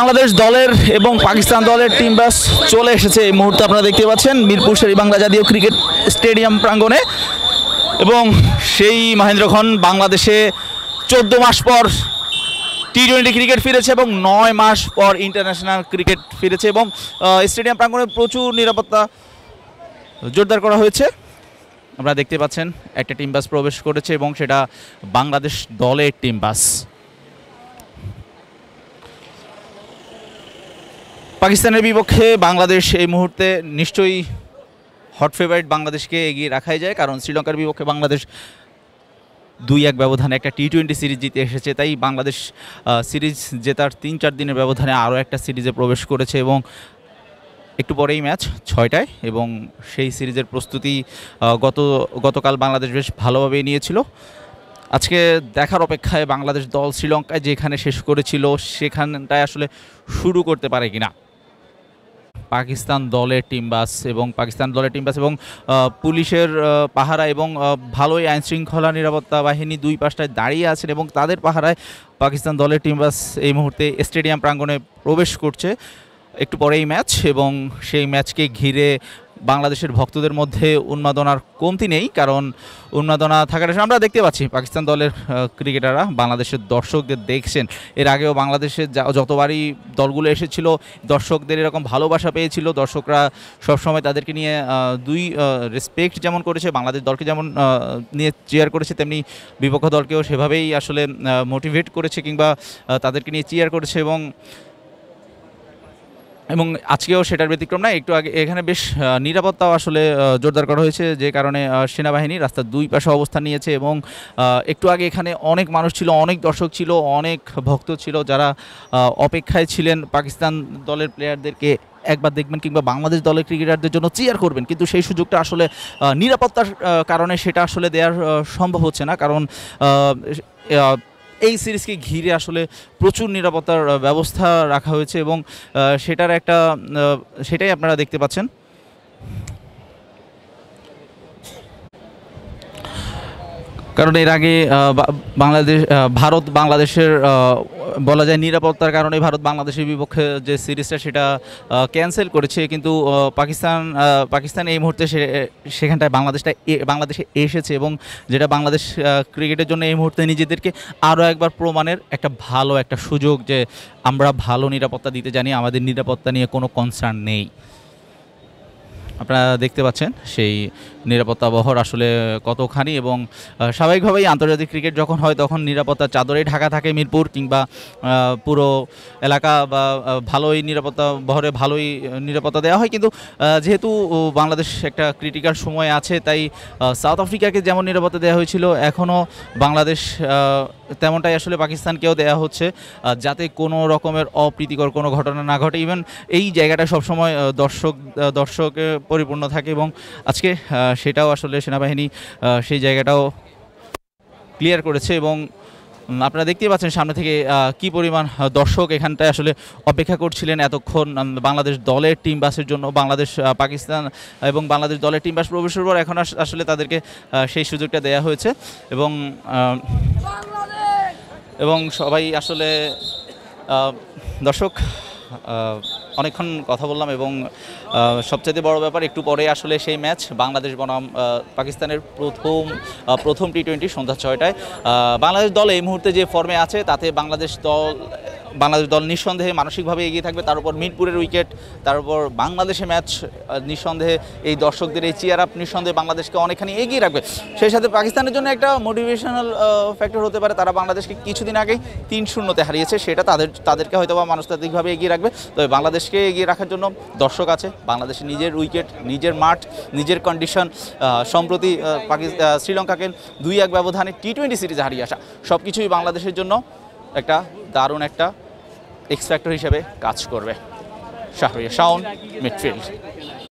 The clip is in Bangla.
বাংলাদেশ দলের এবং পাকিস্তান দলের টিম বাস চলে এসেছে এই মুহূর্তে। আপনারা দেখতে পাচ্ছেন মিরপুর শেরেবাংলা জাতীয় ক্রিকেট স্টেডিয়াম প্রাঙ্গণে। এবং সেই মহেন্দ্রক্ষণ বাংলাদেশে 14 মাস পর টি-20 ক্রিকেট ফিরেছে এবং 9 মাস পর ইন্টারন্যাশনাল ক্রিকেট ফিরেছে। এবং স্টেডিয়াম প্রাঙ্গণে প্রচুর নিরাপত্তা জোরদার করা হয়েছে। আপনারা দেখতে পাচ্ছেন একটা টিম বাস প্রবেশ করেছে এবং সেটা বাংলাদেশ দলের টিম বাস। পাকিস্তানের বিপক্ষে বাংলাদেশ এই মুহূর্তে নিশ্চয়ই হট ফেভারিট, বাংলাদেশকে এগিয়ে রাখাই যায়, কারণ শ্রীলঙ্কার বিপক্ষে বাংলাদেশ 2-1 ব্যবধানে একটা টি-20 সিরিজ জিতে এসেছে। তাই বাংলাদেশ সিরিজ জেতার 3-4 দিনের ব্যবধানে আরও একটা সিরিজে প্রবেশ করেছে এবং একটু পরেই ম্যাচ 6টায়। এবং সেই সিরিজের প্রস্তুতি গতকাল বাংলাদেশ বেশ ভালোভাবেই নিয়েছিল। আজকে দেখার অপেক্ষায় বাংলাদেশ দল শ্রীলঙ্কায় যেখানে শেষ করেছিল সেখানটায় আসলে শুরু করতে পারে কিনা। পাকিস্তান দলের টিম বাস এবং পুলিশের পাহারা এবং ভালোই আইনশৃঙ্খলা নিরাপত্তা বাহিনী দুই পাশটায় দাঁড়িয়ে আছেন এবং তাদের পাহারায় পাকিস্তান দলের টিম বাস এই মুহূর্তে স্টেডিয়াম প্রাঙ্গণে প্রবেশ করছে। একটু পরেই ম্যাচ এবং সেই ম্যাচকে ঘিরে বাংলাদেশের ভক্তদের মধ্যে উন্মাদনার কমতি নেই, কারণ উন্মাদনা থাকার আমরা দেখতে পাচ্ছি পাকিস্তান দলের ক্রিকেটাররা বাংলাদেশের দর্শকদের দেখছেন। এর আগেও বাংলাদেশের যতবারই দলগুলো এসেছিল দর্শকদের এরকম ভালোবাসা পেয়েছিল। দর্শকরা সবসময় তাদেরকে নিয়ে রেসপেক্ট যেমন করেছে, বাংলাদেশ দলকে যেমন নিয়ে চিয়ার করেছে, তেমনি বিপক্ষ দলকেও সেভাবেই আসলে মোটিভেট করেছে কিংবা তাদেরকে নিয়ে চিয়ার করেছে। এবং আজকেও সেটার ব্যতিক্রম না। একটু আগে এখানে বেশ নিরাপত্তাও আসলে জোরদার করা হয়েছে, যে কারণে সেনাবাহিনী রাস্তার দুই পাশে অবস্থান নিয়েছে। এবং একটু আগে এখানে অনেক মানুষ ছিল, অনেক দর্শক ছিল, অনেক ভক্ত ছিল যারা অপেক্ষায় ছিলেন পাকিস্তান দলের প্লেয়ারদেরকে একবার দেখবেন কিংবা বাংলাদেশ দলের ক্রিকেটারদের জন্য চিয়ার করবেন। কিন্তু সেই সুযোগটা আসলে নিরাপত্তার কারণে সেটা আসলে দেওয়ার সম্ভব হচ্ছে না, কারণ এই সিরিজকে ঘিরে আসলে প্রচুর নিরাপত্তার ব্যবস্থা রাখা হয়েছে এবং সেটাই আপনারা দেখতে পাচ্ছেন। কারণ এর আগে ভারত বাংলাদেশের বলা যায় নিরাপত্তার কারণে ভারত বাংলাদেশের বিপক্ষে যে সিরিজটা সেটা ক্যান্সেল করেছে, কিন্তু পাকিস্তান এই মুহূর্তে সেখানটায় বাংলাদেশে এসেছে এবং যেটা বাংলাদেশ ক্রিকেটের জন্য এই মুহূর্তে নিজেদেরকে আরও একবার প্রমাণের ভালো একটা সুযোগ, যে আমরা ভালো নিরাপত্তা দিতে জানি, আমাদের নিরাপত্তা নিয়ে কোনো কনসার্ন নেই। আপনারা দেখতে পাচ্ছেন সেই নিরাপত্তা বহর আসলে কতখানি। এবং স্বাভাবিকভাবেই আন্তর্জাতিক ক্রিকেট যখন হয় তখন নিরাপত্তার চাদরেই ঢাকা থাকে মিরপুর কিংবা পুরো এলাকা, বা ভালোই নিরাপত্তা দেওয়া হয়। কিন্তু যেহেতু বাংলাদেশ একটা ক্রিটিক্যাল সময় আছে, তাই সাউথ আফ্রিকাকে যেমন নিরাপত্তা দেওয়া হয়েছিল, এখনও বাংলাদেশ তেমনটাই আসলে পাকিস্তানকেও দেওয়া হচ্ছে, যাতে কোনো রকমের অপ্রীতিকর কোনো ঘটনা না ঘটে। ইভেন এই জায়গাটা সবসময় দর্শকে পরিপূর্ণ থাকে এবং আজকে সেটাও আসলে সেনাবাহিনী সেই জায়গাটাও ক্লিয়ার করেছে। এবং আপনারা দেখতেই পাচ্ছেন সামনে থেকে কি পরিমাণ দর্শক এখানটায় আসলে অপেক্ষা করছিলেন এতক্ষণ বাংলাদেশ দলের টিম বাসের জন্য। পাকিস্তান এবং বাংলাদেশ দলের টিম বাস প্রবেশের পর এখন আসলে তাদেরকে সেই সুযোগটা দেওয়া হয়েছে এবং সবাই আসলে দর্শক অনেকক্ষণ কথা বললাম। এবং সবচেয়ে বড় ব্যাপার, একটু পরে আসলে সেই ম্যাচ বাংলাদেশ বনাম পাকিস্তানের প্রথম টি-20 সন্ধ্যা 6টায়। বাংলাদেশ দল এই মুহূর্তে যে ফর্মে আছে তাতে বাংলাদেশ দল নিঃসন্দেহে মানসিকভাবে এগিয়ে থাকবে। তার উপর মিরপুরের উইকেট, তার উপর বাংলাদেশে ম্যাচ, নিঃসন্দেহে এই দর্শকদের এই চিয়ার আপ নিঃসন্দেহে বাংলাদেশকে অনেকখানি এগিয়ে রাখবে। সেই সাথে পাকিস্তানের জন্য একটা মোটিভেশনাল ফ্যাক্টর হতে পারে। তারা বাংলাদেশকে কিছুদিন আগেই 3-0 হারিয়েছে, সেটা তাদেরকে হয়তো বা মানুষতান্ত্রিকভাবে এগিয়ে রাখবে। তবে বাংলাদেশকে এগিয়ে রাখার জন্য দর্শক আছে, বাংলাদেশের নিজের উইকেট, নিজের মাঠ, নিজের কন্ডিশন, সম্প্রতি শ্রীলঙ্কাকে 2-1 ব্যবধানে টি-20 সিরিজে হারিয়ে আসা, সব কিছুই বাংলাদেশের জন্য একটা দারুণ একটা এক্স ফ্যাক্টর হিসেবে কাজ করবে। শাহরিয়ার শাওন, মিডফিল্ড।